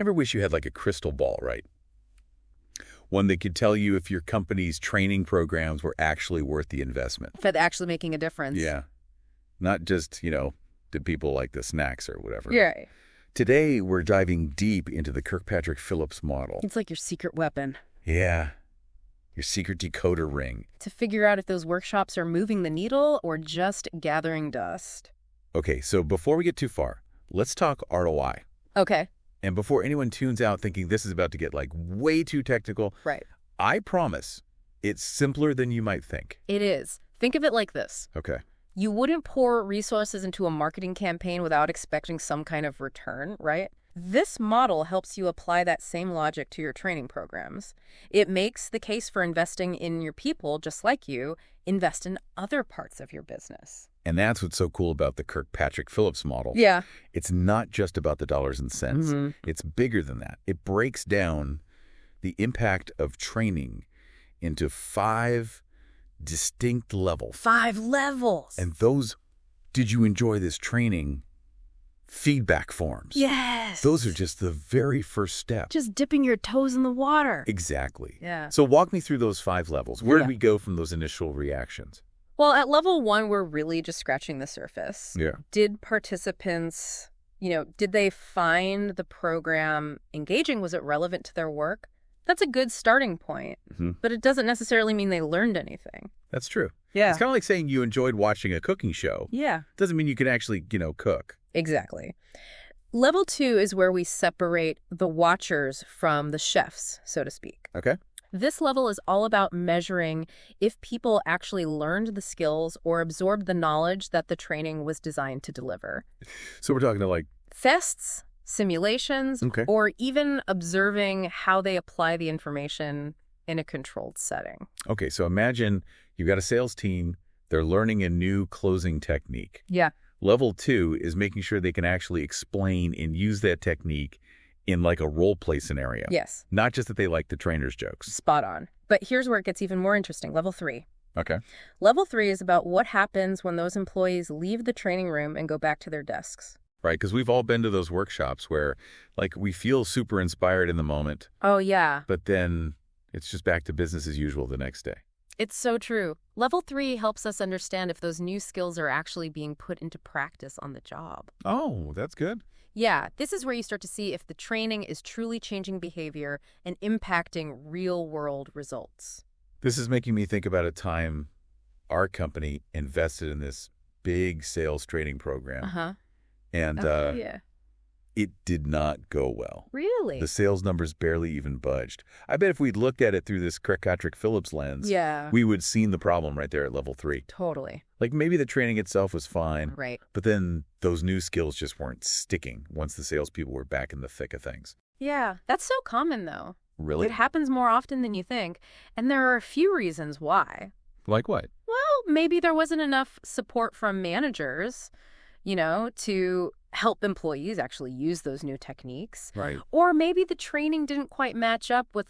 Ever wish you had like a crystal ball, right? One that could tell you if your company's training programs were actually worth the investment. If it's actually making a difference. Yeah. Not just, did people like the snacks or whatever. Yeah. Today, we're diving deep into the Kirkpatrick Phillips model. It's like your secret weapon. Yeah. Your secret decoder ring. To figure out if those workshops are moving the needle or just gathering dust. Okay, so before we get too far, let's talk ROI. Okay. And before anyone tunes out thinking this is about to get like way too technical, Right. I promise it's simpler than you might think. It is. Think of it like this. Okay. You wouldn't pour resources into a marketing campaign without expecting some kind of return, right? This model helps you apply that same logic to your training programs. It makes the case for investing in your people, just like you, invest in other parts of your business. And that's what's so cool about the Kirkpatrick Phillips model. Yeah. It's not just about the dollars and cents. Mm-hmm. It's bigger than that. It breaks down the impact of training into 5 distinct levels. 5 levels. And those, did you enjoy this training, feedback forms? Yes. Those are just the very first step. Just dipping your toes in the water. Exactly. Yeah. So walk me through those 5 levels. Where did we go from those initial reactions? Well, at level 1, we're really just scratching the surface. Yeah. Did participants, did they find the program engaging? Was it relevant to their work? That's a good starting point, but it doesn't necessarily mean they learned anything. That's true. Yeah. It's kind of like saying you enjoyed watching a cooking show. Yeah. Doesn't mean you can actually, cook. Exactly. Level 2 is where we separate the watchers from the chefs, so to speak. Okay. This level is all about measuring if people actually learned the skills or absorbed the knowledge that the training was designed to deliver. So we're talking to like Tests, simulations, Okay. or even observing how they apply the information in a controlled setting. Okay, so imagine you've got a sales team, they're learning a new closing technique. Yeah. Level 2 is making sure they can actually explain and use that technique in like a role play scenario. Yes. Not just that they like the trainer's jokes. Spot on. But here's where it gets even more interesting. Level 3. Okay. Level 3 is about what happens when those employees leave the training room and go back to their desks. Right, because we've all been to those workshops where like we feel super inspired in the moment, Oh, yeah. but then it's just back to business as usual the next day. It's so true. Level 3 helps us understand if those new skills are actually being put into practice on the job. Oh, that's good. Yeah, this is where you start to see if the training is truly changing behavior and impacting real-world results. This is making me think about a time our company invested in this big sales training program. Uh-huh. And Yeah. it did not go well. Really? The sales numbers barely even budged. I bet if we'd looked at it through this Kirkpatrick Phillips lens, Yeah. we would have seen the problem right there at level 3. Totally. Like maybe the training itself was fine, Right. but then those new skills just weren't sticking once the salespeople were back in the thick of things. Yeah. That's so common, though. Really? It happens more often than you think, and there are a few reasons why. Like what? Well, maybe there wasn't enough support from managers, to help employees actually use those new techniques. Right. Or maybe the training didn't quite match up with,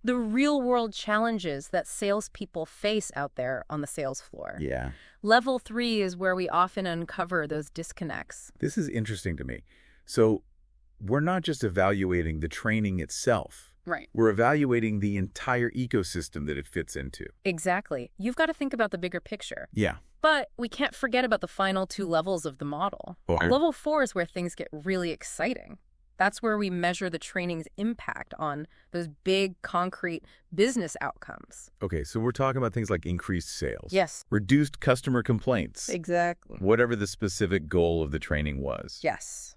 the real-world challenges that salespeople face out there on the sales floor. Yeah. Level 3 is where we often uncover those disconnects. This is interesting to me. So we're not just evaluating the training itself. Right. We're evaluating the entire ecosystem that it fits into. Exactly. You've got to think about the bigger picture. Yeah. But we can't forget about the final 2 levels of the model. Okay. Level 4 is where things get really exciting. That's where we measure the training's impact on those big, concrete business outcomes. Okay, so we're talking about things like increased sales. Yes. Reduced customer complaints. Exactly. Whatever the specific goal of the training was. Yes.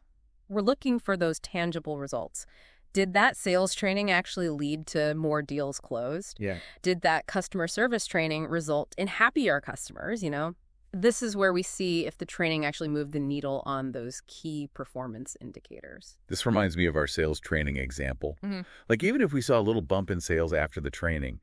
We're looking for those tangible results. Did that sales training actually lead to more deals closed? Yeah. Did that customer service training result in happier customers, This is where we see if the training actually moved the needle on those key performance indicators. This reminds me of our sales training example. Mhm. Like even if we saw a little bump in sales after the training,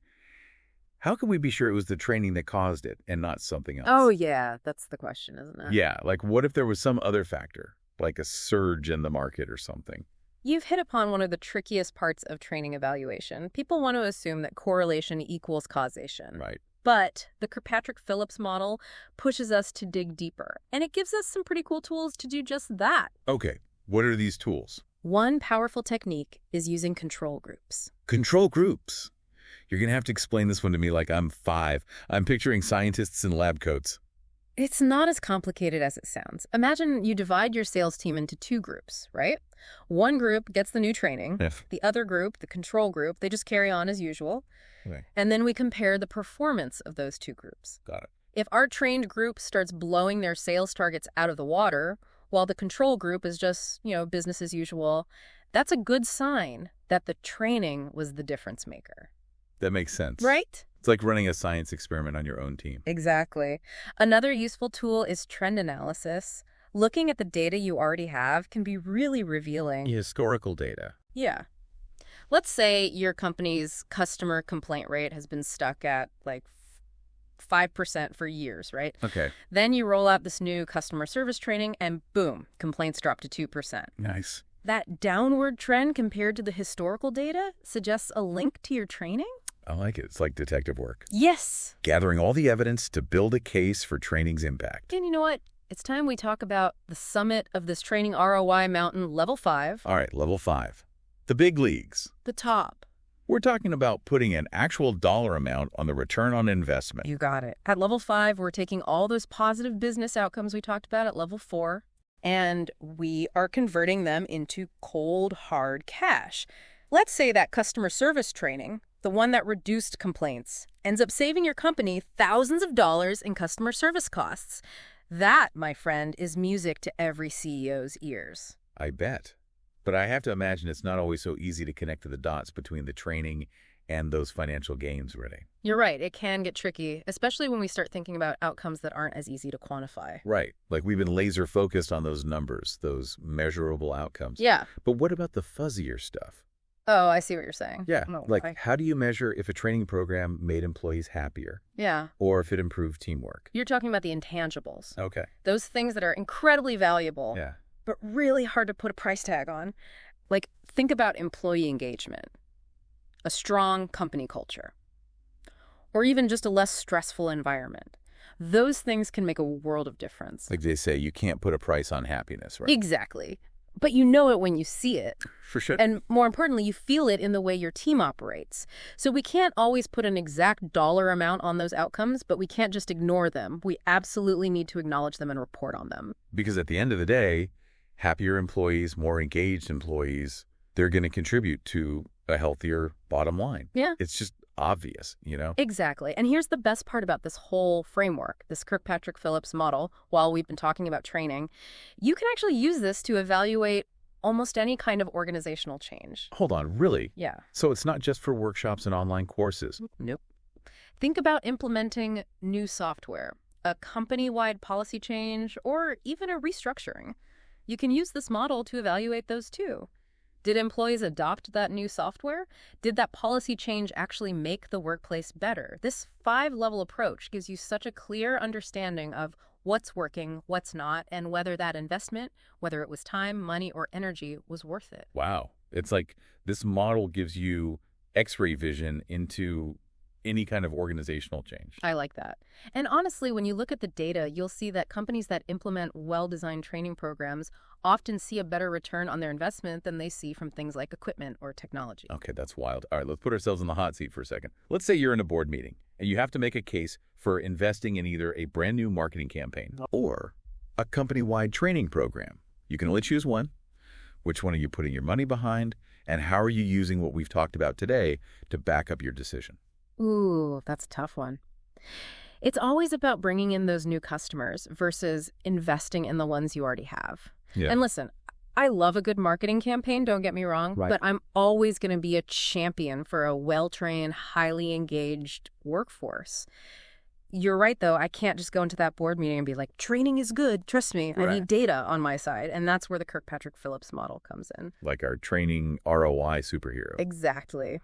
how can we be sure it was the training that caused it and not something else? Oh, yeah. That's the question, isn't it? Yeah, like what if there was some other factor, like a surge in the market or something? You've hit upon one of the trickiest parts of training evaluation. People want to assume that correlation equals causation. Right. But the Kirkpatrick Phillips model pushes us to dig deeper, and it gives us some pretty cool tools to do just that. Okay, what are these tools? One powerful technique is using control groups. Control groups. You're going to have to explain this one to me like I'm 5. I'm picturing scientists in lab coats. It's not as complicated as it sounds. Imagine you divide your sales team into 2 groups, right? One group gets the new training. Yes. The other group, the control group, they just carry on as usual. Okay. And then we compare the performance of those 2 groups. Got it. If our trained group starts blowing their sales targets out of the water, while the control group is just, business as usual, that's a good sign that the training was the difference maker. That makes sense. Right? It's like running a science experiment on your own team. Exactly. Another useful tool is trend analysis. Looking at the data you already have can be really revealing. Historical data. Yeah. Let's say your company's customer complaint rate has been stuck at like 5% for years, right? Okay. Then you roll out this new customer service training and boom, complaints drop to 2%. Nice. That downward trend compared to the historical data suggests a link to your training? I like it. It's like detective work. Yes. Gathering all the evidence to build a case for training's impact. And you know what? It's time we talk about the summit of this training ROI mountain, level 5. All right, level 5. The big leagues. The top. We're talking about putting an actual dollar amount on the return on investment. You got it. At level 5, we're taking all those positive business outcomes we talked about at level 4, and we are converting them into cold, hard cash. Let's say that customer service training, the one that reduced complaints, ends up saving your company thousands of dollars in customer service costs. That, my friend, is music to every CEO's ears. I bet. But I have to imagine it's not always so easy to connect to the dots between the training and those financial gains, really. You're right. It can get tricky, especially when we start thinking about outcomes that aren't as easy to quantify. Right. Like we've been laser focused on those numbers, those measurable outcomes. Yeah. But what about the fuzzier stuff? Oh, I see what you're saying. Yeah. No, How do you measure if a training program made employees happier? Yeah. Or if it improved teamwork? You're talking about the intangibles. Okay. Those things that are incredibly valuable, Yeah. but really hard to put a price tag on. Like, think about employee engagement, a strong company culture, or even just a less stressful environment. Those things can make a world of difference. Like they say, you can't put a price on happiness, right? Exactly. But you know it when you see it. For sure. And more importantly, you feel it in the way your team operates. So we can't always put an exact dollar amount on those outcomes, but we can't just ignore them. We absolutely need to acknowledge them and report on them. Because at the end of the day, happier employees, more engaged employees, they're going to contribute to a healthier bottom line. Yeah. It's just obvious, Exactly. And here's the best part about this whole framework, this Kirkpatrick Phillips model, while we've been talking about training. You can actually use this to evaluate almost any kind of organizational change. Hold on, really? Yeah. So it's not just for workshops and online courses? Nope. Think about implementing new software, a company-wide policy change, or even a restructuring. You can use this model to evaluate those too. Did employees adopt that new software? Did that policy change actually make the workplace better? This 5-level approach gives you such a clear understanding of what's working, what's not, and whether that investment, whether it was time, money, or energy, was worth it. Wow. It's like this model gives you X-ray vision into any kind of organizational change. I like that. And honestly, when you look at the data, you'll see that companies that implement well-designed training programs often see a better return on their investment than they see from things like equipment or technology. Okay, that's wild. All right, let's put ourselves in the hot seat for a second. Let's say you're in a board meeting and you have to make a case for investing in either a brand new marketing campaign or a company-wide training program. You can only choose one. Which one are you putting your money behind? And how are you using what we've talked about today to back up your decision? Ooh, that's a tough one. It's always about bringing in those new customers versus investing in the ones you already have. Yeah. And listen, I love a good marketing campaign, don't get me wrong, Right. but I'm always going to be a champion for a well-trained, highly engaged workforce. You're right, though. I can't just go into that board meeting and be like, training is good, trust me. I Right. need data on my side. And that's where the Kirkpatrick Phillips model comes in. Like our training ROI superhero. Exactly.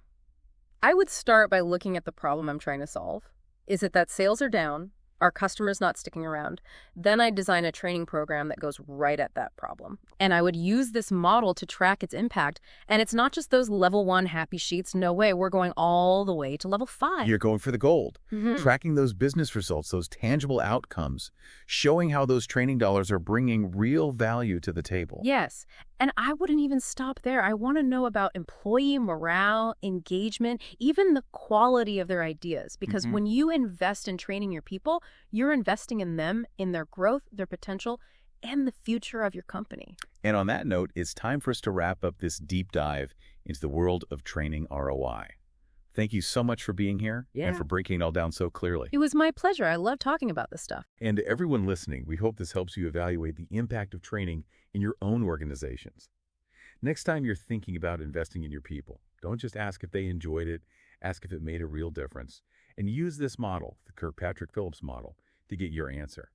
I would start by looking at the problem I'm trying to solve. Is it that sales are down? Are customers not sticking around? Then I'd design a training program that goes right at that problem. And I would use this model to track its impact. And it's not just those level 1 happy sheets. No way. We're going all the way to level 5. You're going for the gold. Tracking those business results, those tangible outcomes, showing how those training dollars are bringing real value to the table. Yes. And I wouldn't even stop there. I want to know about employee morale, engagement, even the quality of their ideas. Because when you invest in training your people, you're investing in them, in their growth, their potential, and the future of your company. And on that note, it's time for us to wrap up this deep dive into the world of training ROI. Thank you so much for being here and for breaking it all down so clearly. It was my pleasure. I love talking about this stuff. And to everyone listening, we hope this helps you evaluate the impact of training in your own organizations. Next time you're thinking about investing in your people, don't just ask if they enjoyed it, ask if it made a real difference. And use this model, the Kirkpatrick Phillips model, to get your answer.